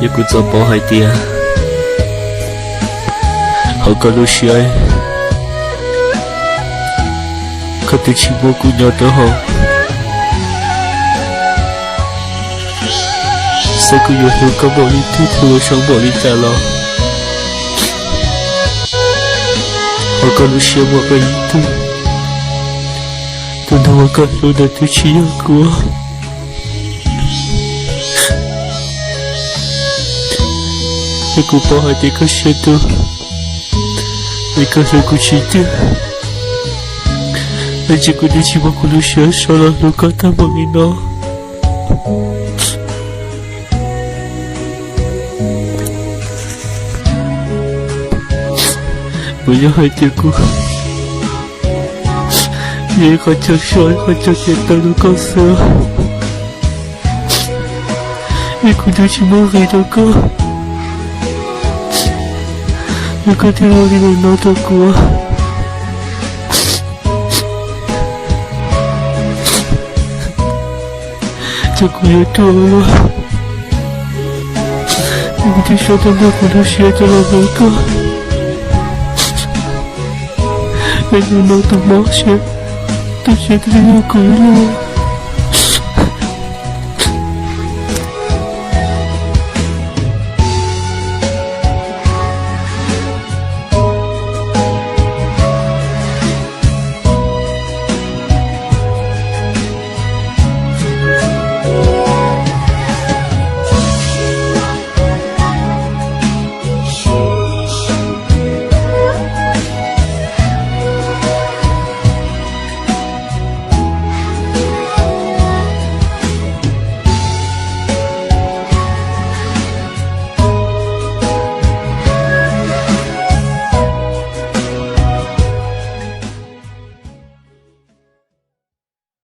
也不做包海爹，好个路线，可得起蘑菇鸟的好。3个月后刚把你推出我上保利站了，好个路线我个一度，等到我感受到对起阳光。一个包海爹个写的，一个是个起点，而这个你起码可能写上了那个大毛衣呢。不要海爹个，也好像说好像简单的告诉我，一个就起码海的个。一个天我里面闹到过，这个也多了。你的说的那个都写着了那个，那个闹的冒险，都写的有鬼了。